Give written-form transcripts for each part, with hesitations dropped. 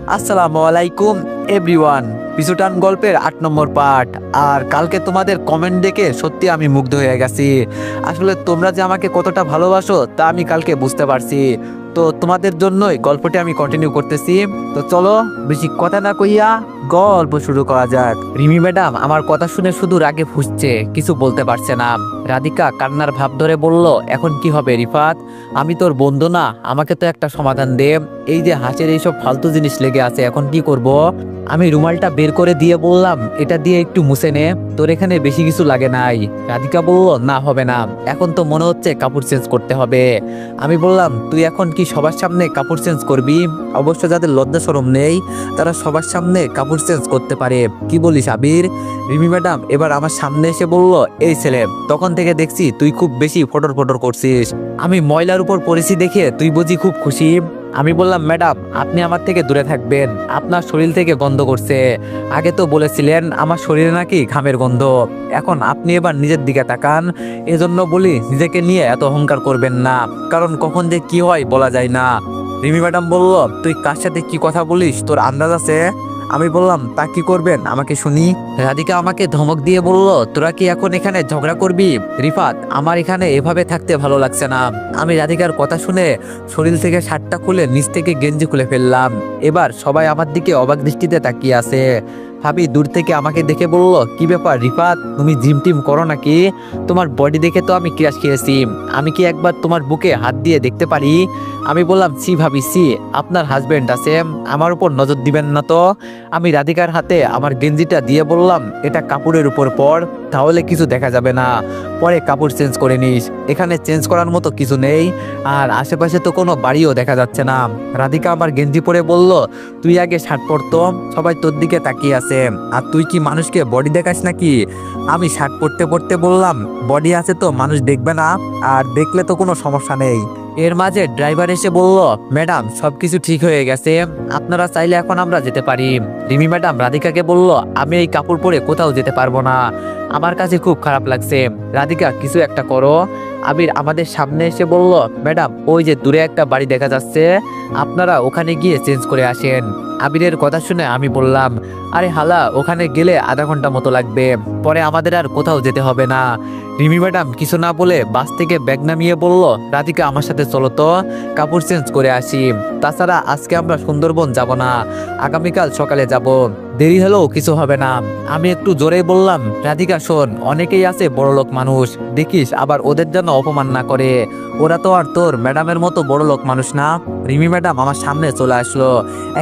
আসসালামু আলাইকুম এভরিওয়ান। পিছুটান গল্পের 8 নম্বর পার্ট। আর কালকে তোমাদের কমেন্ট দেখে সত্যি আমি মুগ্ধ হয়ে গেছি। আসলে তোমরা যে আমাকে কতটা ভালোবাসো তা আমি কালকে বুঝতে পারছি। তো তোমাদের জন্যই গল্পটি আমি কন্টিনিউ করতেছি। তো চলো বেশি কথা না কইয়া গল্প শুরু করা যাক। রিমি ম্যাডাম আমার কথা শুনে শুধু রাগে ফুঁসছে, কিছু বলতে পারছে না। রাধিকা কান্নার ভাব ধরে বলল, এখন কি হবে রিফাত? আমি তোর বন্ধু না, আমাকে তো একটা সমাধান দে। এই যে হাঁসের এইসব ফালতু জিনিস লেগে আছে, এখন কি করব? আমি রুমালটা বের করে দিয়ে বললাম, এটা দিয়ে একটু মুছে নে, তোর এখানে বেশি কিছু লাগে নাই। রাধিকা বলল, না হবে না, এখন তো মনে হচ্ছে কাপড় চেঞ্জ করতে হবে। আমি বললাম, তুই এখন কি সবার সামনে কাপড় চেঞ্জ করবি? অবশ্য যাদের লজ্জা শরম নেই তারা সবার সামনে কাপড় চেঞ্জ করতে পারে, কি বলিস আবির? রিমি ম্যাডাম এবার আমার সামনে এসে বলল, এই ছেলে, তখন থেকে দেখছি তুই খুব বেশি ফটর ফটর করছিস। আমি ময়লার উপর পড়েছি দেখে তুই বুঝি খুব খুশি? আমি বললাম, ম্যাডাম আপনি আমার থেকে দূরে থাকবেন, আপনার শরীর থেকে গন্ধ করছে। আগে তো বলেছিলেন আমার শরীরে নাকি ঘামের গন্ধ, এখন আপনি এবার নিজের দিকে তাকান। এজন্য বলি নিজেকে নিয়ে এত অহংকার করবেন না, কারণ কখন যে কি হয় বলা যায় না। রিমি ম্যাডাম বলল, তুই কার সাথে কি কথা বলিস, তোর আন্দাজ আছে? আমি বললাম, তা কি করবেন আমাকে শুনি। রাধিকা আমাকে ধমক দিয়ে বলল, তোরা কি এখন এখানে ঝগড়া করবি? রিফাত, আমার এখানে এভাবে থাকতে ভালো লাগছে না। আমি রাধিকার কথা শুনে শরীর থেকে শার্টটা খুলে নিচ থেকে গেঞ্জি খুলে ফেললাম। এবার সবাই আমার দিকে অবাক দৃষ্টিতে তাকিয়ে আছে। ভাবি দূর থেকে আমাকে দেখে বলল, কি ব্যাপার রিফাত, তুমি জিম টিম করো নাকি? তোমার বডি দেখে তো আমি ক্রাশ খেয়েছি, আমি কি একবার তোমার বুকে হাত দিয়ে দেখতে পারি? আমি বললাম, সি ভাবি সি, আপনার হাজবেন্ড আছে, আমার উপর নজর দিবেন না তো। আমি রাধিকার হাতে আমার গেঞ্জিটা দিয়ে বললাম, এটা কাপড়ের উপর পর, তাহলে কিছু দেখা যাবে না, পরে কাপড় চেঞ্জ করে নিস, এখানে চেঞ্জ করার মতো কিছু নেই, আর আশেপাশে তো কোনো বাড়িও দেখা যাচ্ছে না। রাধিকা আমার গেঞ্জি পরে বলল, তুই আগে শার্ট পরতো, সবাই তোর দিকে তাকিয়ে আছে, আর তুই কি মানুষকে বডি দেখাস নাকি? আমি শার্ট পরতে পরতে বললাম, বডি আছে তো মানুষ দেখবে না, আর দেখলে তো কোনো সমস্যা নেই। এর মাঝে ড্রাইভার এসে বলল, ম্যাডাম সবকিছু ঠিক হয়ে গেছে, আপনারা চাইলে এখন আমরা যেতে পারি। রিমি ম্যাডাম রাধিকাকে বলল, আমি এই কাপড় পরে কোথাও যেতে পারবো না, আমার কাছে খুব খারাপ লাগছে, রাধিকা কিছু একটা করো। আবির আমাদের সামনে এসে বলল, ম্যাডাম ওই যে দূরে একটা বাড়ি দেখা যাচ্ছে, আপনারা ওখানে গিয়ে চেঞ্জ করে আসেন। আবিরের কথা শুনে আমি বললাম, আরে হালা, ওখানে গেলে আধা ঘন্টা মতো লাগবে, পরে আমাদের আর কোথাও যেতে হবে না। রিমি ম্যাডাম কিছু না বলে বাস থেকে ব্যাগ নামিয়ে বলল, রাধিকা আমার সাথে চলো তো, কাপড় চেঞ্জ করে আসি। তাছাড়া আজকে আমরা সুন্দরবন যাব না, আগামীকাল সকালে যাব, দেরি হলেও কিছু হবে না। আমি একটু জোরে বললাম, রাধিকা শোন, অনেকেই আছে বড়লোক মানুষ, দেখিস আবার ওদের যেন অপমান না করে, ওরা তো আর তোর ম্যাডামের মতো বড়লোক মানুষ না। রিমি ম্যাডাম আমার সামনে চলে আসলো,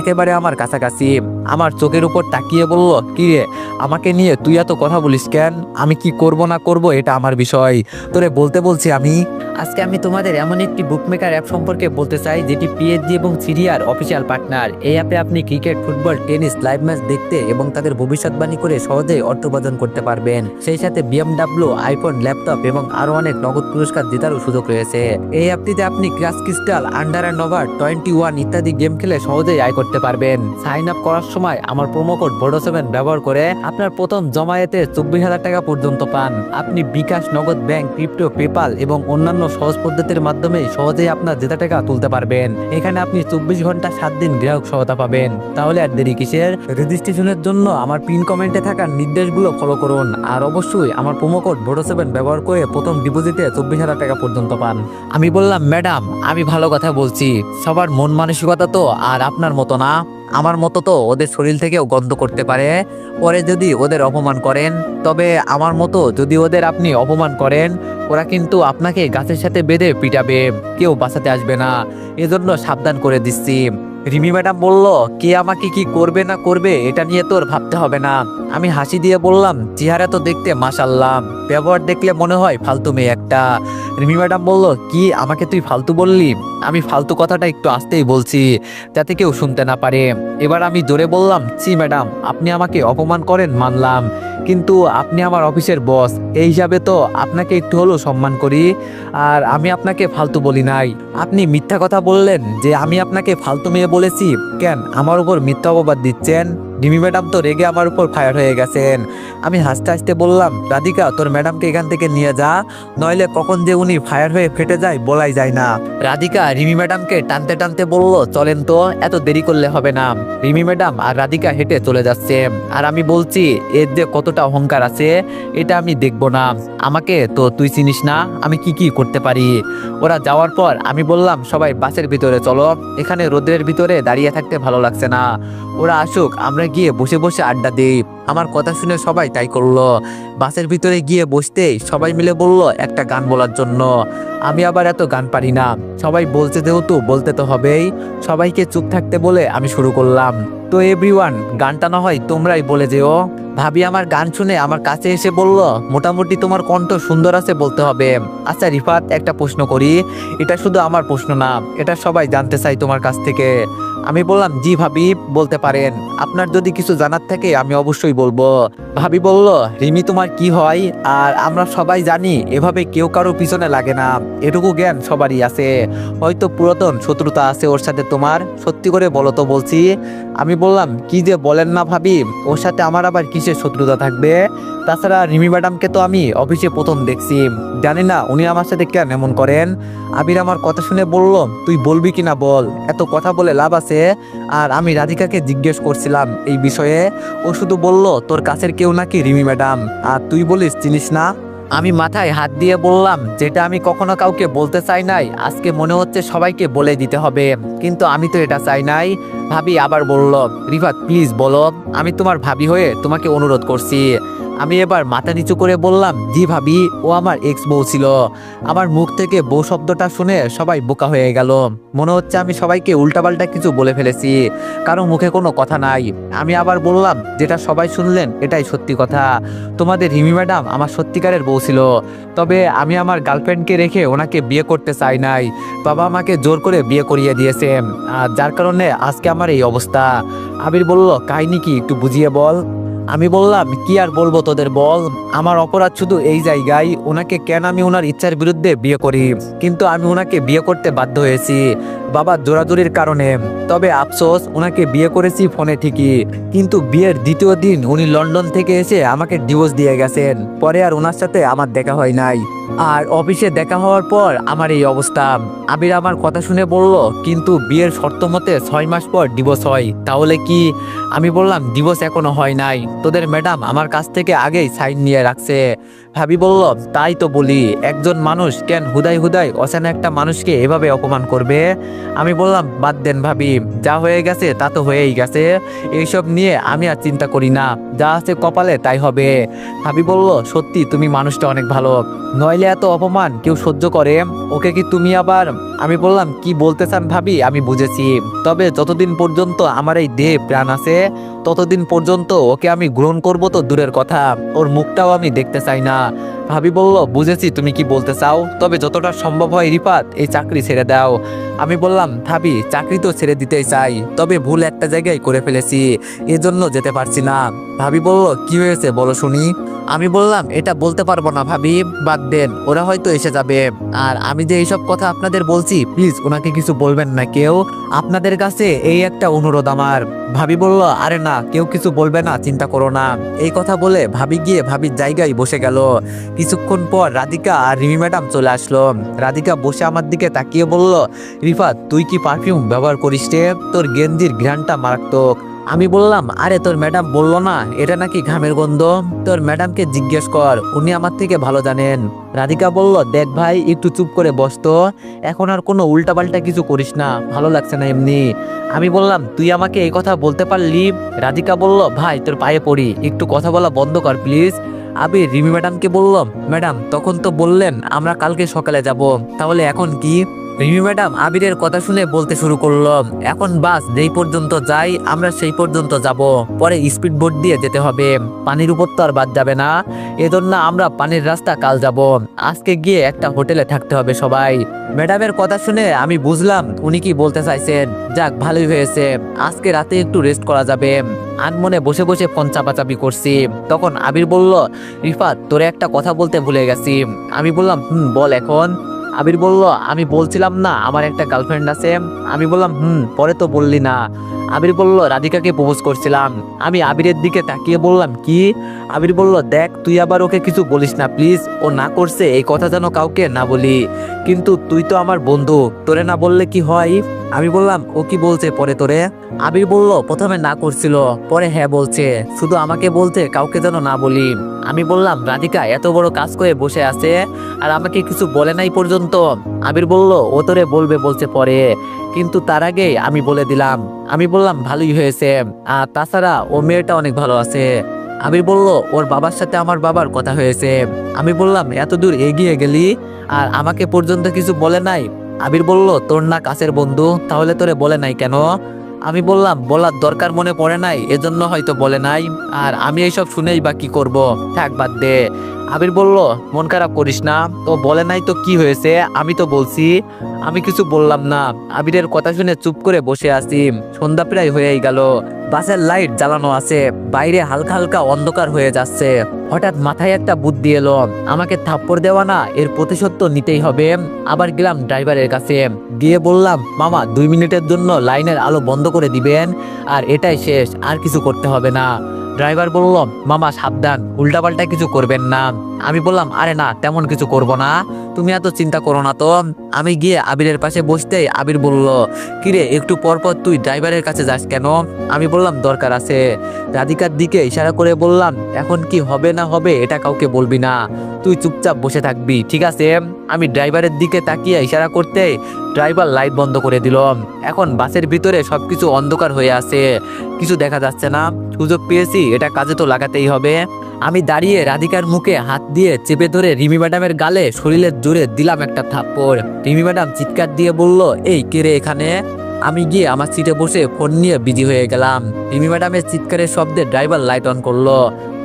একেবারে আমার কাছাকাছি, আমার চোখের উপর তাকিয়ে বলল, কি রে, আমাকে নিয়ে তুই এত কথা বলিস কেন? আমি কি করব না করব এটা আমার বিষয়, তোরে বলতে বলছি আমি। আজকে আমি তোমাদের এমন একটি বুকমেকার অ্যাপ সম্পর্কে বলতে চাই, যেটি পিএসজি এবং সিরিয়ার অফিসিয়াল পার্টনার। এই অ্যাপে আপনি cricket, football, tennis live match দেখতে এবং তাদের ভবিষ্যৎবাণী করে সহজেই অর্থ উপার্জন করতে পারবেন। সেই সাথে বিএমডাব্লিউ, আইফোন, ল্যাপটপ এবং আরো অনেক নগদ পুরস্কার জেতারও সুযোগ রয়েছে। এই অ্যাপটিতে আপনি crush crystal, under and over 21 ইত্যাদি গেম খেলে সহজেই আয় করতে পারবেন। সাইন আপ করার সময় আমার প্রোমো কোড ভোডো7 ব্যবহার করে আপনার প্রথম জমায়েতে 24,000 টাকা পর্যন্ত পান। আপনি বিকাশ, নগদ, ব্যাংক, ক্রিপ্টো, পেপাল এবং অন্যান্য সহজ পদ্ধতির মাধ্যমে সহজেই আপনার জেতা টাকা তুলতে পারবেন। এখানে আপনি 24 ঘন্টা 7 দিন গ্রাহক সহায়তা পাবেন। তাহলে আর দেরি কিসের? রেজিস্ট্রেশনের জন্য আমার পিন কমেন্টে থাকা নির্দেশগুলো ফলো করুন, আর অবশ্যই আমার প্রোমো কোড ভোডো7 ব্যবহার করে প্রথম ডিপোজিটে 24,000 টাকা পর্যন্ত পান। আমি বললাম, ম্যাডাম আমি ভালো কথা বলছি, সবার মন মানসিকতা তো আর আপনার মতো না, আমার মতো তো ওদের শরীর থেকেও গন্ধ করতে পারে, পরে যদি ওদের অপমান করেন, তবে আমার মতো যদি ওদের আপনি অপমান করেন, ওরা কিন্তু আপনাকে গাছের সাথে বেঁধে পিটাবে, কেউ বাঁচাতে আসবে না, এজন্য সাবধান করে দিচ্ছি। রিমি ম্যাডাম বলল, কে আমাকে কি করবে না করবে এটা নিয়ে তোর ভাবতে হবে না। আমি হাসি দিয়ে বললাম, চেহারা তো দেখতে মাশাআল্লাহ, ব্যবহার দেখলে মনে হয় ফালতু মেয়ে একটা। রিমি ম্যাডাম বলল, কি আমাকে তুই ফালতু বললি? আমি ফালতু কথাটা একটু আস্তেই বলছি, যাতে কেউ শুনতে না পারে। এবার আমি জোরে বললাম, ছি ম্যাডাম, আপনি আমাকে অপমান করেন মানলাম, কিন্তু আপনি আমার অফিসের বস, এই হিসাবে তো আপনাকে একটু হলেও সম্মান করি, আর আমি আপনাকে ফালতু বলি নাই। আপনি মিথ্যা কথা বললেন যে আমি আপনাকে ফালতু মেয়ে বলেছি, কেন আমার উপর মিথ্যা অপবাদ দিচ্ছেন? রিমি ম্যাডাম তো রেগে আমার উপর ফায়ার হয়ে গেছেন। আমি হাসতে হাসতে বললাম, রাধিকা তোর ম্যাডামকে এখান থেকে নিয়ে যা, নইলে কখন যে উনি ফায়ার হয়ে ফেটে যায় বলাই যায় না। রাধিকা রিমি ম্যাডামকে টানতে টানতে বলল, চলেন তো, এত দেরি করলে হবে না। রিমি ম্যাডাম আর রাধিকা হেঁটে চলে যাচ্ছে, আর আমি বলছি এর যে কতটা অহংকার আছে এটা আমি দেখবো না, আমাকে তো তুই চিনিস না আমি কি কি করতে পারি। ওরা যাওয়ার পর আমি বললাম, সবাই বাসের ভিতরে চলো, এখানে রোদের ভিতরে দাঁড়িয়ে থাকতে ভালো লাগছে না, ওরা আসুক আমরা গিয়ে বসে বসে আড্ডা দিই। আমার কথা শুনে সবাই তাই করলো। বাসের ভিতরে গিয়ে বসতেই সবাই মিলে বলল একটা গান বলার জন্য। আমি আবার এত গান পারি না, সবাই বলছে যেহেতু বলতে তো হবেই। সবাইকে চুপ থাকতে বলে আমি শুরু করলাম, তো এভরিওয়ান গানটা না হয় তোমরাই বলে যেও। ভাবি আমার গান শুনে আমার কাছে এসে বলল, মোটামুটি তোমার কণ্ঠ সুন্দর আছে বলতে হবে। আচ্ছা রিফাত, একটা প্রশ্ন করি, এটা শুধু আমার প্রশ্ন না, এটা সবাই জানতে চাই তোমার কাছ থেকে। আমি বললাম, জি ভাবি বলতে পারেন, আপনার যদি কিছু জানার থাকে আমি অবশ্যই বলবো। ভাবি বলল, রিমি তোমার কি হয়? আর আমরা সবাই জানি এভাবে কেউ কারো পিছনে লাগে না, এটুকু জ্ঞান সবারই আছে, হয়তো পুরাতন শত্রুতা আছে ওর সাথে তোমার, সত্যি করে বলো তো বলছি। আমি বললাম, কি যে বলেন না ভাবি, ওর সাথে আমার আবার কিসের শত্রুতা থাকবে? তাছাড়া রিমি ম্যাডামকে তো আমি অফিসে প্রথম দেখছি, জানি না উনি আমার সাথে কেন এমন করেন। আবির আমার কথা শুনে বলল, তুই বলবি কিনা বল, এত কথা বলে লাভ আছে? আর আমি রাধিকাকে জিজ্ঞেস করছিলাম এই বিষয়ে, ও শুধু বলল তোর কাছের কেউ নাকি রিমি ম্যাডাম, আর তুই বলিস চিনিস না। আমি মাথায় হাত দিয়ে বললাম, যেটা আমি কখনো কাউকে বলতে চাই নাই আজকে মনে হচ্ছে সবাইকে বলে দিতে হবে, কিন্তু আমি তো এটা চাই নাই। ভাবি আবার বলল, রিফাত প্লিজ বলো, আমি তোমার ভাবি হয়ে তোমাকে অনুরোধ করছি। আমি এবার মাথা নিচু করে বললাম, জি ভাবি, ও আমার এক্স বউ ছিল। আমার মুখ থেকে বউ শব্দটা শুনে সবাই বোকা হয়ে গেল, মনে হচ্ছে আমি সবাইকে উল্টাপাল্টা কিছু বলে ফেলেছি, কারো মুখে কোনো কথা নাই। আমি আবার বললাম, যেটা সবাই শুনলেন এটাই সত্যি কথা, তোমাদের রিমি ম্যাডাম আমার সত্যিকারের বউ ছিল, তবে আমি আমার গার্লফ্রেন্ডকে রেখে ওনাকে বিয়ে করতে চাই নাই, বাবা আমাকে জোর করে বিয়ে করিয়ে দিয়েছে, আর যার কারণে আজকে আমার এই অবস্থা। আবির বলল, কাহিনী কি একটু বুঝিয়ে বল। আমি বললাম, কি আর বলবো তোদের বল, আমার অপরাধ শুধু এই জায়গায়, ওনাকে কেন আমি ওনার ইচ্ছার বিরুদ্ধে বিয়ে করি, কিন্তু আমি ওনাকে বিয়ে করতে বাধ্য হয়েছি বাবার জোরাজুরির কারণে। তবে আফসোস, ওনাকে বিয়ে করেছি ফোনে ঠিকই, কিন্তু বিয়ের দ্বিতীয় দিন উনি লন্ডন থেকে এসে আমাকে ডিভোর্স দিয়ে গেছেন, পরে আর ওনার সাথে আমার দেখা হয় নাই, আর অফিসে দেখা হওয়ার পর আমার এই অবস্থা। আবির আমার কথা শুনে বলল, কিন্তু বিয়ের শর্ত মতে 6 মাস পর ডিভোর্স হয়, তাহলে কি? আমি বললাম, ডিভোর্স এখনো হয় নাই, তোদের ম্যাডাম আমার কাছ থেকে আগেই সাইন নিয়ে রাখছে। ভাবি বলল, তাই তো বলি, একজন মানুষ কেন হুদাই হুদাই অচেনা একটা মানুষকে এভাবে অপমান করবে? আমি বললাম, বাদ দেন ভাবি, যা হয়ে গেছে তা তো হয়েই গেছে, এইসব নিয়ে আমি আর চিন্তা করি না, যা আছে কপালে তাই হবে। ভাবি বলল, সত্যি তুমি মানুষটা অনেক ভালো, নইলে এত অপমান কেউ সহ্য করে? ওকে কি তুমি আবার? আমি বললাম, কি বলতে চান ভাবি আমি বুঝেছি, তবে যতদিন পর্যন্ত আমার এই দেহ প্রাণ আছে ততদিন পর্যন্ত ওকে আমি গ্রহণ করব তো দূরের কথা, ওর মুখটাও আমি দেখতে চাই না। ভাবি বলল, বুঝেছি তুমি কি বলতে চাও, তবে যতটা সম্ভব হয় রিফাত এই চাকরি ছেড়ে দাও। আমি বললাম, ভাবি চাকরি তো ছেড়ে দিতেই চাই, তবে ভুল একটা জায়গায় করে ফেলেছি, এজন্য যেতে পারছি না। ভাবি বলল, কি হয়েছে বলো শুনি। আমি বললাম, এটা বলতে পারবো না ভাবি, বাদ দেন, ওরা হয়তো এসে যাবে, আর আমি যে এইসব কথা আপনাদের বলছি প্লিজ ওনাকে কিছু বলবেন না কেউ, আপনাদের কাছে এই একটা অনুরোধ আমার। ভাবি বলল, আরে না, কেউ কিছু বলবে না, চিন্তা করো না। এই কথা বলে ভাবি গিয়ে ভাবির জায়গায় বসে গেল। কিছুক্ষণ পর রাধিকা আর রিমি ম্যাডাম চলে আসলো। রাধিকা বসে আমার দিকে তাকিয়ে বলল, রিফাত তুই কি পারফিউম ব্যবহার করিস রে? তোর গেঞ্জির ঘ্রাণটা মারাত্মক। আমি বললাম, আরে তোর ম্যাডাম বললো না এটা নাকি ঘামের গন্ধ, তোর ম্যাডামকে জিজ্ঞেস কর, উনি আমার থেকে ভালো জানেন। রাধিকা বলল, দেখ ভাই একটু চুপ করে বসতো, এখন আর কোনো উল্টাপাল্টা কিছু করিস না, ভালো লাগছে না এমনি। আমি বললাম, তুই আমাকে এই কথা বলতে পারলি? রাধিকা বলল, ভাই তোর পায়ে পড়ি, একটু কথা বলা বন্ধ কর প্লিজ। আবির রিমি ম্যাডামকে বলল, ম্যাডাম তখন তো বললেন আমরা কালকে সকালে যাব, তাহলে এখন কি? রিমি ম্যাডাম আবিরের কথা শুনে বলতে শুরু করলো, এখন বাস যেই পর্যন্ত যাই আমরা সেই পর্যন্ত যাব, পরে স্পিড বোট দিয়ে যেতে হবে, পানির উপর তো আর বাদ যাবে না, এজন্য আমরা পানির রাস্তা কাল যাব, আজকে গিয়ে একটা হোটেলে থাকতে হবে সবাই। ম্যাডামের কথা শুনে আমি বুঝলাম উনি কি বলতে চাইছেন। যাক ভালোই হয়েছে, আজকে রাতে একটু রেস্ট করা যাবে। আনমনে বসে বসে ফোন চাপাচাপি করছি, তখন আবির বলল, রিফাত তোরে একটা কথা বলতে ভুলে গেছি। আমি বললাম, বল এখন। আবির বলল, আমি বলছিলাম না আমার একটা গার্লফ্রেন্ড আছে। আমি বললাম, পরে তো বললি না। আবির বলল রাধিকাকে প্রপোজ করছিলাম। আমি আবিরের দিকে তাকিয়ে বললাম কি? আবির বলল দেখ তুই আবার ওকে কিছু বলিস না প্লিজ, ও না করছে এই কথা যেন কাউকে না বলি। কিন্তু তুই তো আমার বন্ধু, তোরে না বললে কি হয়? আমি বললাম ও কি বলছে পরে তোরে? আবির বলল প্রথমে না করছিল, পরে হ্যাঁ বলছে, শুধু আমাকে বলতে কাউকে যেন না বলি। আমি বললাম রাধিকা এত বড় কাজ করে বসে আছে আর আমাকে কিছু বলে নাই পর্যন্ত। আবির বলল ও তোরে বলবে বলছে পরে, কিন্তু তার আগে আমি বলে দিলাম। আমি বললাম ভালোই হয়েছে, আর তাছাড়া ও মেয়েটা অনেক ভালো আছে। আবির বলল ওর বাবার সাথে আমার বাবার কথা হয়েছে। আমি বললাম এত দূর এগিয়ে গেলি আর আমাকে পর্যন্ত কিছু বলে নাই? আবির বলল তোর না কাছের বন্ধু, তাহলে তোরে বলে নাই কেন? আমি বললাম বলার দরকার মনে পড়ে নাই, এজন্য হয়তো বলে নাই। আর আমি এইসব শুনেই বা কি করব, থাক বাদ দে। আবির বলল মন খারাপ করিস না, তো বলে নাই তো কি হয়েছে, আমি তো বলছি। আমি কিছু বললাম না। আবিরের কথা শুনে চুপ করে বসে আছি। সন্ধ্যা প্রায় হয়েই গেল। বাসের লাইট জ্বালানো আছে, বাইরে হালকা হালকা অন্ধকার হয়ে যাচ্ছে। হঠাৎ মাথায় একটা বুদ্ধি এলো, আমাকে থাপ্পড় দেওয়া না, এর প্রতিশোধ তো নিতেই হবে। আবার গেলাম ড্রাইভারের কাছে, গিয়ে বললাম মামা 2 মিনিটের জন্য লাইনের আলো বন্ধ করে দিবেন, আর এটাই শেষ, আর কিছু করতে হবে না। ড্রাইভার বলল মামা সাবধান, উল্টাপাল্টা কিছু করবেন না। আমি বললাম আরে না তেমন কিছু করব না, তুমি এত চিন্তা করো না তো। আমি গিয়ে আবিরের পাশে বসতেই আবির বলল কিরে একটু পর পর তুই ড্রাইভারের কাছে যাস কেন? আমি বললাম দরকার আছে। রাধিকার দিকে ইশারা করে বললাম এখন কি হবে না হবে এটা কাউকে বলবি না, তুই চুপচাপ বসে থাকবি ঠিক আছে? আমি ড্রাইভারের দিকে তাকিয়ে ইশারা করতে ড্রাইভার লাইট বন্ধ করে দিল। এখন বাসের ভিতরে সবকিছু অন্ধকার হয়ে আছে, কিছু দেখা যাচ্ছে না। সুযোগ পেয়েছি, এটা কাজে তো লাগাতেই হবে। আমি দাঁড়িয়ে রাধিকার মুখে হাত দিয়ে চেপে ধরে রিমি ম্যাডামের গালে শরীরের জোরে দিলাম একটা থাপ্পড়। রিমি ম্যাডাম চিৎকার দিয়ে বলল এই কে রে এখানে? আমি গিয়ে আমার সিটে বসে ফোন নিয়ে বিজি হয়ে গেলাম। রিমি ম্যাডামের চিৎকারের শব্দে ড্রাইভার লাইট অন করলো।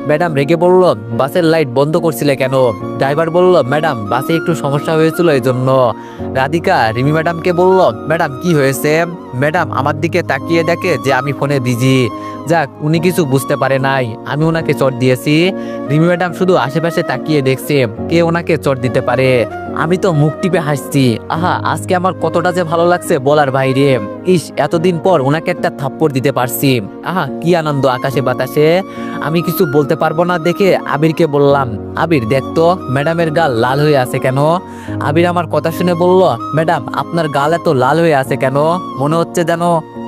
ম্যাডাম রেগে বলল বাসের লাইট বন্ধ করছিলে কেন? ড্রাইভার বলল ম্যাডাম বাসে একটু সমস্যা হয়েছিল এই জন্য। রাধিকা রিমি ম্যাডামকে বলল ম্যাডাম কি হয়েছে? ম্যাডাম আমার দিকে তাকিয়ে দেখে যে আমি ফোনে বিজি। যাক উনি কিছু বুঝতে পারে নাই, আমি ওনাকে চট দিয়েছি। রিমি ম্যাডাম শুধু আশেপাশে তাকিয়ে দেখছে কে ওনাকে চট দিতে পারে। আমি তো মুখ টিপে হাসছি, আহা আজকে আমার কতটা যে ভালো লাগছে বলার বাইরে। ইস এতদিন পর ওনাকে একটা থাপ্পড় দিতে পারছি, আহা কি আনন্দ আকাশে বাতাসে। আমি কিছু বলতে পারবো না দেখে আবিরকে বললাম আবির দেখতো ম্যাডামের গাল লাল হয়ে আছে কেন? আবির আমার কথা শুনে বলল ম্যাডাম আপনার গাল এত লাল হয়ে আছে কেন? মনে হচ্ছে যেন।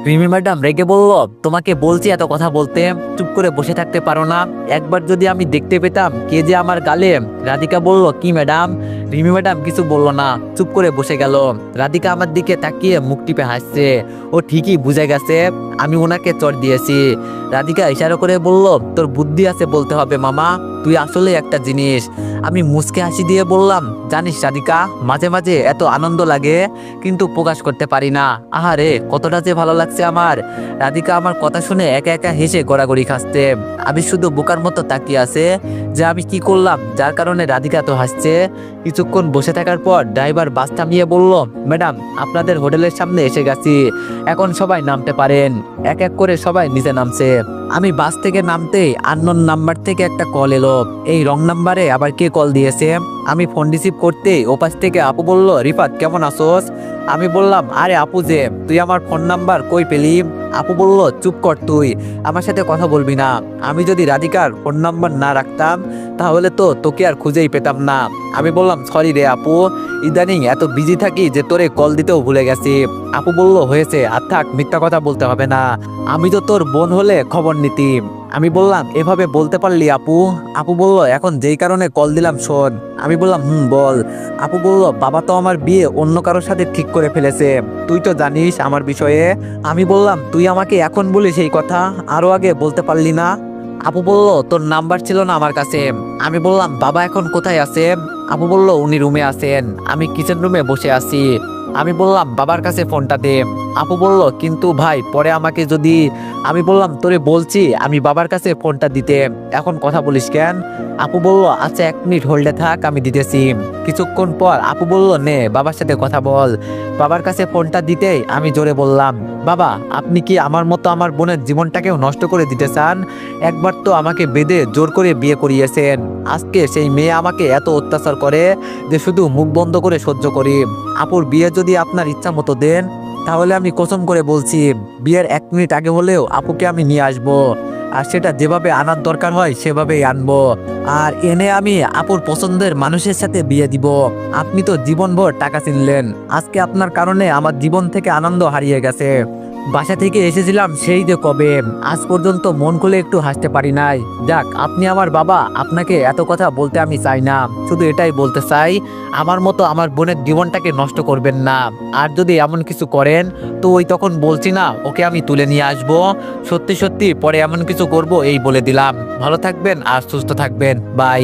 রিমি ম্যাডাম রেগে বলল তোমাকে বলছি এত কথা বলতে, চুপ করে বসে থাকতে পারো না? একবার যদি আমি দেখতে পেতাম কে যে আমার গালে। রাধিকা বলল কি ম্যাডাম? রিমি ম্যাডাম কিছু বলল না, চুপ করে বসে গেল। রাধিকা আমার দিকে তাকিয়ে মুখ টিপে হাসছে, ও ঠিকই বুঝে গেছে আমি ওনাকে চট দিয়েছি। রাধিকা ইশারা করে বলল তোর বুদ্ধি আছে বলতে হবে মামা, তুই আসলে একটা জিনিস। আমি মুচকে হাসি দিয়ে বললাম জানিস রাধিকা মাঝে মাঝে এত আনন্দ লাগে কিন্তু প্রকাশ করতে পারি না, আহারে কতটা যে ভালো লাগছে আমার। রাধিকা আমার কথা শুনে একা একা হেসে গড়াগড়ি খাচ্ছে। আমি শুধু বোকার মতো তাকিয়ে আছে যে আমি কি করলাম যার কারণে রাধিকা তো হাসছে। কিছুক্ষণ বসে থাকার পর ড্রাইভার বাস থামিয়ে বলল ম্যাডাম আপনাদের হোটেলের সামনে এসে গেছি, এখন সবাই নামতে পারেন। এক এক করে সবাই নিচে নামছে। আমি বাস থেকে নামতেই আননোন নাম্বার থেকে একটা কল এলো। এই রং নাম্বারে আবার কে কল দিয়েছে? আমি ফোন রিসিভ করতে ওপাশ থেকে আপু বলল রিফাত কেমন আছোস? আমি বললাম আরে আপু যে তুই আমার ফোন নাম্বার কই পেলি? আপু বলল চুপ কর, তুই আমার সাথে কথা বলবি না। আমি যদি রাধিকার ফোন নাম্বার না রাখতাম তাহলে তো তোকে আর খুঁজেই পেতাম না। আমি বললাম সরি রে আপু, ইদানিং এত বিজি থাকি যে তোরে কল দিতেও ভুলে গেছি। আপু বলল হয়েছে আর থাক, মিথ্যা কথা বলতে হবে না, আমি তো তোর বোন হলে খবর নিতিম। আমি বললাম এভাবে বলতে পারলি আপু? আপু বলল এখন যেই কারণে কল দিলাম শোন। আমি বললাম বল। আপু বলল বাবা তো আমার বিয়ে অন্য কারোর সাথে ঠিক করে ফেলেছে, তুই তো জানিস আমার বিষয়ে। আমি বললাম তুই আমাকে এখন বলিস এই কথা, আরো আগে বলতে পারলি না? আপু বলল তোর নাম্বার ছিল না আমার কাছে। আমি বললাম বাবা এখন কোথায় আছে? আপু বলল উনি রুমে আছেন, আমি কিচেন রুমে বসে আছি। আমি বললাম বাবার কাছে ফোনটা দে। আপু বলল কিন্তু ভাই পরে আমাকে যদি। আমি বললাম তোরে বলছি আমি বাবার কাছে ফোনটা দিতে, এখন কথা বলিস কেন? আপু বলল আচ্ছা 1 মিনিট হোল্ডে থাক আমি দিতেছি। কিছুক্ষণ পর আপু বলল নে বাবার সাথে কথা বল। বাবার কাছে ফোনটা দিতেই আমি জোরে বললাম বাবা আপনি কি আমার মতো আমার বোনের জীবনটাকেও নষ্ট করে দিতে চান? একবার তো আমাকে বেঁধে জোর করে বিয়ে করিয়েছেন, আজকে সেই মেয়ে আমাকে এত অত্যাচার করে যে শুধু মুখ বন্ধ করে সহ্য করি। আপুর বিয়ে যদি আপনার ইচ্ছা মতো দেন তাহলে আমি কসম করে বলছি বিয়ের 1 মিনিট আগে হলেও আপুকে আমি নিয়ে আসবো, আর সেটা যেভাবে আনার দরকার হয় সেভাবেই আনবো। আর এনে আমি আপুর পছন্দের মানুষের সাথে বিয়ে দিব। আপনি তো জীবনভর টাকা চিনলেন, আজকে আপনার কারণে আমার জীবন থেকে আনন্দ হারিয়ে গেছে। বাসা থেকে এসেছিলাম সেই যে কবে, আজ পর্যন্ত মন খুলে একটু হাসতে পারি নাই। যাক, আপনি আমার বাবা, আপনাকে এত কথা বলতে আমি চাই না, শুধু এটাই বলতে চাই আমার মতো আমার বোনের জীবনটাকে নষ্ট করবেন না। আর যদি এমন কিছু করেন তো ওই তখন বলছি না ওকে আমি তুলে নিয়ে আসবো, সত্যি সত্যি পরে এমন কিছু করব এই বলে দিলাম। ভালো থাকবেন আর সুস্থ থাকবেন, বাই।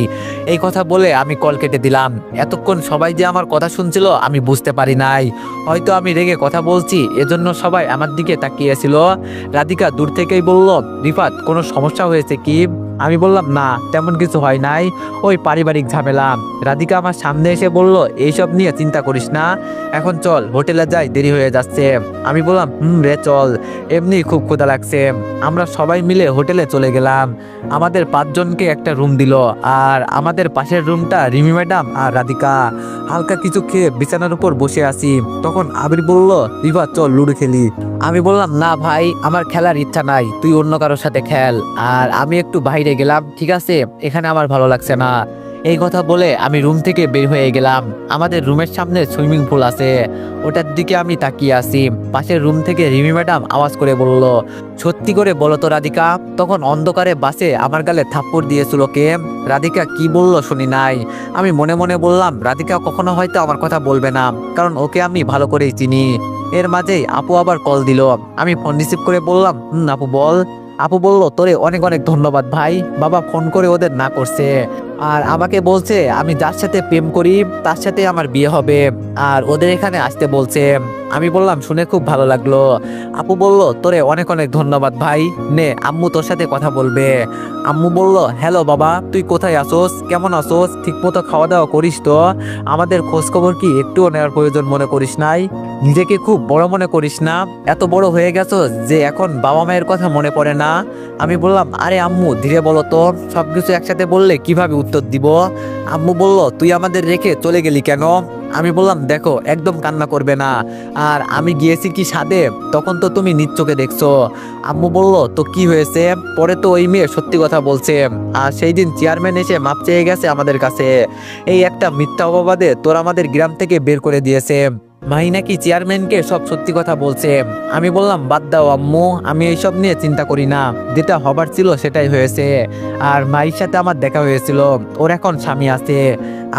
এই কথা বলে আমি কল কেটে দিলাম। এতক্ষণ সবাই যে আমার কথা শুনছিল আমি বুঝতে পারি নাই, হয়তো আমি রেগে কথা বলছি এজন্য সবাই আমার দিকে তাকিয়েছিল। রাধিকা দূর থেকেই বলল, রিফাত কোনো সমস্যা হয়েছে কি? আমি বললাম না, তেমন কিছু হয় নাই, ওই পারিবারিক ঝামেলা। রাধিকা আমার সামনে এসে বলল, এইসব নিয়ে চিন্তা করিস না, এখন চল হোটেলে যাই, দেরি হয়ে যাচ্ছে। আমি বললাম রে চল, এমনি খুব ক্ষুধা লাগছে। আমরা সবাই মিলে হোটেলে চলে গেলাম। আমাদের 5 জনকে একটা রুম দিল, আর আমাদের পাশের রুমটা রিমি ম্যাডাম আর রাধিকা। হালকা কিছু খেয়ে বিছানার উপর বসে আছি, তখন আবির বলল, রিফাত চল লুডো খেলি। আমি বললাম না ভাই, আমার খেলার ইচ্ছা নাই, তুই অন্য কারোর সাথে খেল। আর আমি একটু বাইরে গেলাম, ঠিক আছে, এখানে আমার ভালো লাগছে না। এই কথা বলে আমি রুম থেকে বের হয়ে গেলাম। আমাদের রুমের সামনে সুইমিং পুল আছে, ওটার দিকে আমি তাকিয়ে আছি। পাশের রুম থেকে রিমি ম্যাডাম আওয়াজ করে বলল, সত্যি করে বলো তো রাধিকা, তখন অন্ধকারে বাসে আমার গালে থাপ্পড় দিয়েছিল কে? রাধিকা কি বলল শুনি নাই। আমি মনে মনে বললাম রাধিকা কখনো হয়তো আমার কথা বলবে না, কারণ ওকে আমি ভালো করেই চিনি। এর মাঝেই আপু আবার কল দিল। আমি ফোন রিসিভ করে বললাম, আপু বল। আপু বলল, তোরে অনেক অনেক ধন্যবাদ ভাই, বাবা ফোন করে ওদের না করছে, আর আমাকে বলছে আমি যার সাথে প্রেম করি তার সাথে আমার বিয়ে হবে, আর ওদের এখানে আসতে বলছে। আমি বললাম শুনে খুব ভালো লাগলো। আপু বলল, তোরে অনেক অনেক ধন্যবাদ ভাই, নে আম্মু তোর সাথে কথা বলবে। আম্মু বলল, হ্যালো বাবা, তুই কোথায় আসোস, কেমন আসোস, ঠিক মতো খাওয়া দাওয়া করিস তো? আমাদের খোঁজ খবর কি একটুও নেওয়ার প্রয়োজন মনে করিস নাই? নিজেকে খুব বড় মনে করিস না? এত বড় হয়ে গেছো যে এখন বাবা মায়ের কথা মনে পড়ে না? আমি বললাম, আরে আম্মু ধীরে বলো তো, সবকিছু একসাথে বললে কিভাবে উত্তর দিব? আম্মু বলল, তুই আমাদের রেখে চলে গেলি কেন? আমি বললাম, দেখো একদম কান্না করবে না, আর আমি গিয়েছি কি সাদে, তখন তো তুমি নিজ চোখে দেখছো। আম্মু বলল, তো কি হয়েছে? পরে তো ওই মেয়ে সত্যি কথা বলছে, আর সেই দিন চেয়ারম্যান এসে মাপ চেয়ে গেছে আমাদের কাছে। এই একটা মিথ্যা অপবাদে তোর আমাদের গ্রাম থেকে বের করে দিয়েছে। মাহি নাকি চেয়ারম্যানকে সব সত্যি কথা বলছে। আমি বললাম, বাদ দাও আম্মু, আমি এইসব নিয়ে চিন্তা করি না, যেটা হবার ছিল সেটাই হয়েছে। আর মাহির সাথে আমার দেখা হয়েছিল, ওর এখন স্বামী আছে।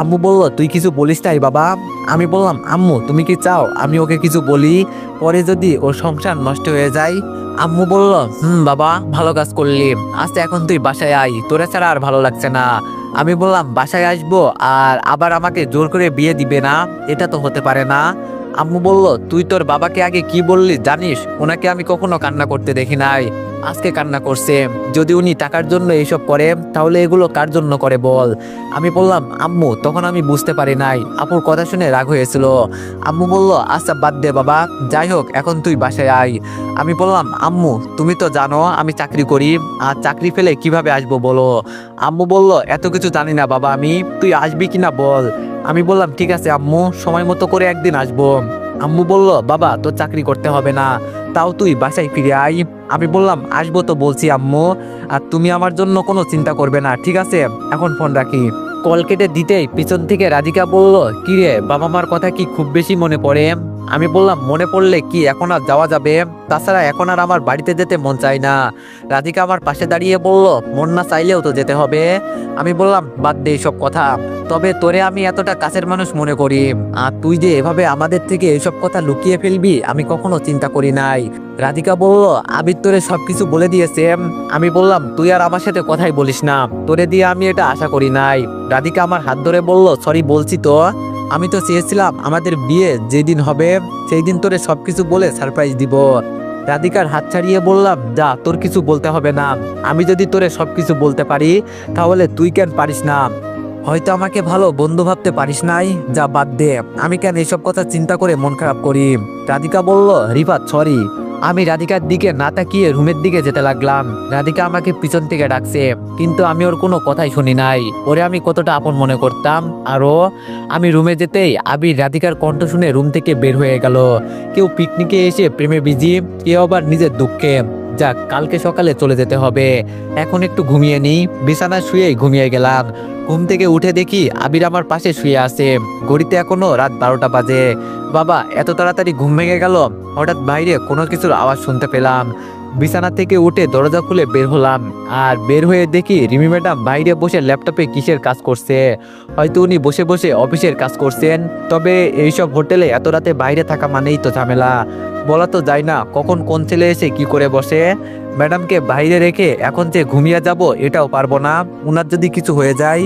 আম্মু বলল, তুই কিছু বলিস তাই বাবা? আমি বললাম, আম্মু তুমি কি চাও আমি ওকে কিছু বলি, পরে যদি ওর সংসার নষ্ট হয়ে যায়? আম্মু বলল, বাবা ভালো কাজ করলি, আচ্ছা এখন তুই বাসায় আয়, তোরা ছাড়া আর ভালো লাগছে না। আমি বললাম, বাসায় আসবো আর আবার আমাকে জোর করে বিয়ে দিবে না? এটা তো হতে পারে না। আম্মু বলল, তুই তোর বাবাকে আগে কি বললি জানিস? ওনাকে আমি কখনো কান্না করতে দেখি নাই, আজকে কান্না করছে। যদি উনি টাকার জন্য এইসব করে তাহলে এগুলো কার জন্য করে বল? আমি বললাম, আম্মু তখন আমি বুঝতে পারি নাই, আপুর কথা শুনে রাগ হয়েছিল। আম্মু বলল, আচ্ছা বাদ দে বাবা, যাই হোক এখন তুই বাসায় আয়। আমি বললাম, আম্মু তুমি তো জানো আমি চাকরি করি, আর চাকরি ফেলে কিভাবে আসবো বলো? আম্মু বলল, এত কিছু জানি না বাবা আমি, তুই আসবি কিনা বল? আমি বললাম, ঠিক আছে আম্মু, সময় মতো করে একদিন আসবো। আম্মু বলল, বাবা তোর চাকরি করতে হবে না, তাও তুই বাসায় ফিরে আয়। আমি বললাম, আসবো তো বলছি আম্মু, আর তুমি আমার জন্য কোনো চিন্তা করবে না, ঠিক আছে? এখন ফোন রাখি। কল কেটে দিতেই পিছন থেকে রাধিকা বলল, কি রে, বাবা মার কথা কি খুব বেশি মনে পড়ে? আমি বললাম, মনে পড়লে কি এখন আর যাওয়া যাবে? তাছাড়া এখন আর আমার বাড়িতে যেতে মন চায় না। রাধিকা আমার পাশে দাঁড়িয়ে বলল, মন না চাইলেও তো যেতে হবে। আমি বললাম, বাদ দে সব কথা, তবে তোরে আমি এতটা কাছের মানুষ মনে করি, আর তুই যে এভাবে আমাদের থেকে এসব কথা লুকিয়ে ফেলবি আমি কখনো চিন্তা করি নাই। রাধিকা বলল, আবির তোরে সবকিছু বলে দিয়েছে? আমি বললাম, তুই আর আমার সাথে কথাই বলিস না, তোরে দিয়ে আমি এটা আশা করি নাই। রাধিকা আমার হাত ধরে বলল, সরি বলছি তো, আমি তো চেয়েছিলাম আমাদের বিয়ে যেদিন হবে সেই দিন তোরে সবকিছু বলে সারপ্রাইজ দিব। রাধিকার হাত ছাড়িয়ে বললাম, যা, তোর কিছু বলতে হবে না, আমি যদি তোরে সবকিছু বলতে পারি তাহলে তুই কেন পারিস না? হয়তো আমাকে ভালো বন্ধু ভাবতে পারিস নাই, যা বাদ দে, আমি কেন এইসব কথা চিন্তা করে মন খারাপ করি? রাধিকা বলল, রিফাত সরি, আমি রাধিকার দিকে না তাকিয়ে রুমের দিকে যেতে লাগলাম। রাধিকা আমাকে পিছন থেকে ডাকছে, কিন্তু আমি ওর কোনো কথাই শুনি নাই। ওরে আমি কতটা আপন মনে করতাম। আরও আমি রুমে যেতেই আবির রাধিকার কণ্ঠ শুনে রুম থেকে বের হয়ে গেল। কেউ পিকনিকে এসে প্রেমে বিজি, কেউ আবার নিজের দুঃখে। যাক, কালকে সকালে চলে যেতে হবে। এখন একটু ঘুমিয়ে নিই। বিছানায় শুয়েই ঘুমিয়ে গেলাম। ঘুম থেকে উঠে দেখি আবির আমার পাশে শুয়ে আছে। ঘড়িতে এখনো রাত 12টা বাজে। বাবা, এত তাড়াতাড়ি ঘুম ভেঙে গেল? হঠাৎ বাইরে কোনো কিছুর আওয়াজ শুনতে পেলাম। বিছানা থেকে উঠে দরজা খুলে বের হলাম। আর বের হয়ে দেখি রিমি ম্যাডাম বাইরে বসে ল্যাপটপে কিসের কাজ করছে। হয়তো উনি বসে বসে অফিসের কাজ করছেন। তবে এইসব হোটেলে এত রাতে বাইরে থাকা মানেই তো ঝামেলা। বলা তো যায় না কখন কোন ছেলে এসে কি করে বসে। ম্যাডামকে বাইরে রেখে এখন যে ঘুমিয়ে যাব এটাও পারবো না। উনার যদি কিছু হয়ে যায়,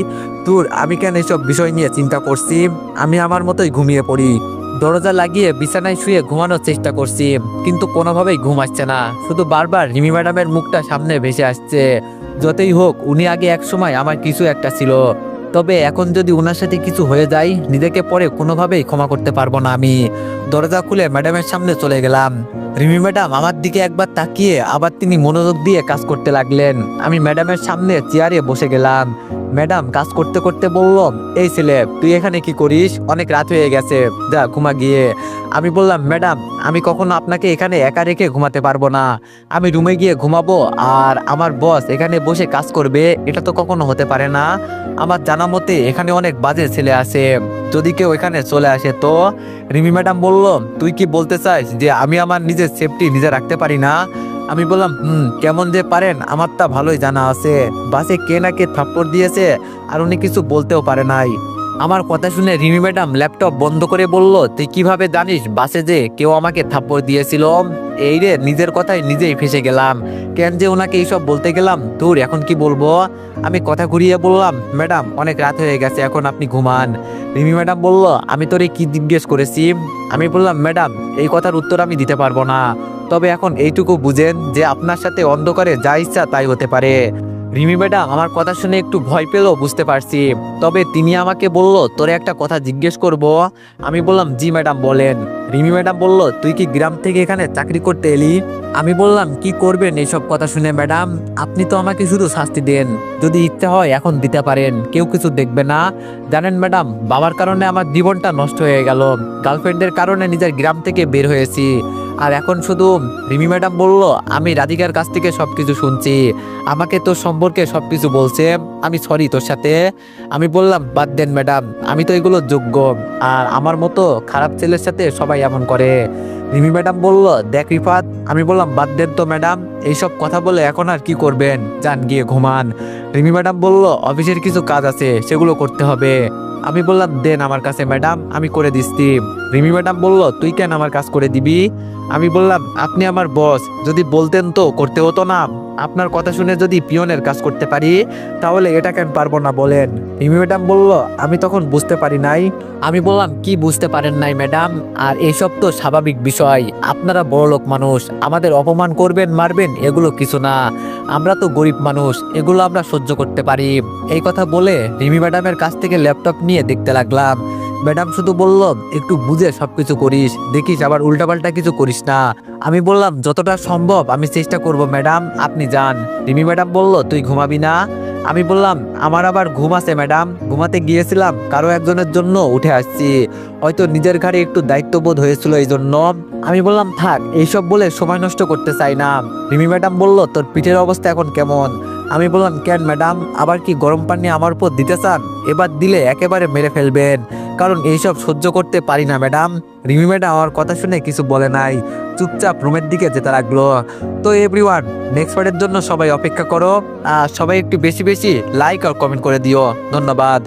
দূর, আমি কেন এসব বিষয় নিয়ে চিন্তা করছি। আমি আমার মতোই ঘুমিয়ে পড়ি। দরজা লাগিয়ে বিছানায় শুয়ে ঘুমানোর চেষ্টা করছি, কিন্তু কোনোভাবেই ঘুম আসছে না। শুধু বারবার রিমি ম্যাডামের মুখটা সামনে ভেসে আসছে। যতই হোক, উনি আগে এক সময় আমার কিছু একটা ছিল। তবে এখন যদি ওনার সাথে কিছু হয়ে যায়, নিজেকে পরে কোনোভাবেই ক্ষমা করতে পারবো না আমি। দরজা খুলে ম্যাডামের সামনে চলে গেলাম। রিমি ম্যাডাম আমার দিকে একবার তাকিয়ে আবার তিনি মনোযোগ দিয়ে কাজ করতে লাগলেন। আমি ম্যাডামের সামনে চেয়ারে বসে গেলাম। ম্যাডাম কাজ করতে করতে বলল, এই ছেলে, তুই এখানে কি করিস? অনেক রাত হয়ে গেছে, যা ঘুমা গিয়ে। আমি বললাম, ম্যাডাম, আমি কখনো আপনাকে এখানে একা রেখে ঘুমাতে পারবো না। আমি রুমে গিয়ে ঘুমাবো আর আমার বস এখানে বসে কাজ করবে, এটা তো কখনো হতে পারে না। আমার জানা মতে এখানে অনেক বাজে ছেলে আছে, যদি কেউ এখানে চলে আসে তো। রিমি ম্যাডাম বলল, তুই কি বলতে চাস যে আমি আমার নিজের সেফটি নিজে রাখতে পারি না? আমি বললাম, কেমন যে পারেন আমার তা ভালোই জানা আছে। বাসে কে না কে থাপ্পড় দিয়েছে, আর উনি কিছু বলতেও পারে নাই। আমার কথা শুনে রিমি ম্যাডাম ল্যাপটপ বন্ধ করে বলল, তুই কিভাবে জানিস বাসে যে কেউ আমাকে থাপ্পড় দিয়েছিল? এই রে, নিজের কথায় নিজেই ফেসে গেলাম। কেন যে ওনাকে এইসব বলতে গেলাম, তোর এখন কি বলবো। আমি কথা ঘুরিয়ে বললাম, ম্যাডাম অনেক রাত হয়ে গেছে, এখন আপনি ঘুমান। রিমি ম্যাডাম বলল, আমি তোরে কি জিজ্ঞেস করেছি? আমি বললাম, ম্যাডাম এই কথার উত্তর আমি দিতে পারবো না। তবে এখন এইটুকু বুঝেন যে আপনার সাথে অন্ধকারে যা ইচ্ছা তাই হতে পারে। রিমি ম্যাডাম আমার কথা শুনে একটু ভয় পেলেও বুঝতে পারছি। তবে তিনি আমাকে বলল, তোরে একটা কথা জিজ্ঞেস করব। আমি বললাম, জি ম্যাডাম বলেন। রিমি ম্যাডাম বলল, তুই কি গ্রাম থেকে এখানে চাকরি করতে এলি? আমি বললাম, কি করবেন এইসব কথা শুনে ম্যাডাম? আপনি তো আমাকে শুধু শাস্তি দেন, যদি ইচ্ছা হয় এখন দিতে পারেন, কেউ কিছু দেখবে না। জানেন ম্যাডাম, বাবার কারণে আমার জীবনটা নষ্ট হয়ে গেল। গার্লফ্রেন্ডের কারণে নিজের গ্রাম থেকে বের হয়েছি। আর এখন শুধু রিমি ম্যাডাম বলল, আমি রাধিকার কাছ থেকে সবকিছু শুনছি, আমাকে তোর সম্পর্কে সবকিছু বলছে। আমি সরি তোর সাথে। আমি বললাম, বাদ দেন ম্যাডাম, আমি তো এগুলো যোগ্য। আর আমার মতো খারাপ ছেলের সাথে সবাই এমন করে। রিমি ম্যাডাম বলল, দেখ রিফাত। আমি বললাম, বাদ দেন তো ম্যাডাম, এইসব কথা বলে এখন আর কি করবেন, যান গিয়ে ঘুমান। রিমি ম্যাডাম বলল, অফিসের কিছু কাজ আছে, সেগুলো করতে হবে। আমি বললাম, দেন আমার কাছে ম্যাডাম, আমি করে দিচ্ছি। রিমি ম্যাডাম বলল, তুই কেন আমার কাজ করে দিবি? আমি বললাম, আপনি আমার বস, যদি বলতেন তো করতে হতো না। আপনার কথা শুনে যদি পিয়নের কাজ করতে পারি, তাহলে এটা কেন পারবো না বলেন? রিমি ম্যাডাম বলল, আমি তখন বুঝতে পারি নাই। আমি বললাম, কি বুঝতে পারেন নাই ম্যাডাম? আর এইসব তো স্বাভাবিক বিষয়, আপনারা বড়লোক মানুষ, আমাদের অপমান করবেন মারবেন এগুলো কিছু না। আমরা তো গরিব মানুষ, এগুলো আমরা সহ্য করতে পারি। এই কথা বলে রিমি ম্যাডামের কাছ থেকে ল্যাপটপ নিয়ে দেখতে লাগলাম। ম্যাডাম শুধু বলল, একটু বুঝে সবকিছু করিস, দেখিস আবার উল্টাপাল্টা কিছু করিস না। আমি বললাম, যতটা সম্ভব আমি চেষ্টা করব ম্যাডাম, আপনি যান। রিমি ম্যাডাম বলল, তুই ঘুমাবি না? আমি বললাম, আমার আবার ঘুম আছে ম্যাডাম, ঘুমাতে গিয়েছিলাম, কারো একজনের জন্য উঠে আসছি, হয়তো নিজের ঘাড়ে একটু দায়িত্ববোধ হয়েছিল এই জন্য। আমি বললাম, থাক, এইসব বলে সময় নষ্ট করতে চাই না। রিমি ম্যাডাম বলল, তোর পিঠের অবস্থা এখন কেমন? আমি বললাম, কেন ম্যাডাম, আবার কি গরম পানি আমার উপর দিতে চান? এবার দিলে একেবারে মেরে ফেলবেন, কারণ এইসব সহ্য করতে পারি না ম্যাডাম। রিমি ম্যাডাম আমার কথা শুনে কিছু বলে নাই, চুপচাপ রুমের দিকে যেতে লাগলো। তো এভরিওয়ান, নেক্সট পার্টের জন্য সবাই অপেক্ষা করো। আর সবাই একটু বেশি বেশি লাইক আর কমেন্ট করে দিও। ধন্যবাদ।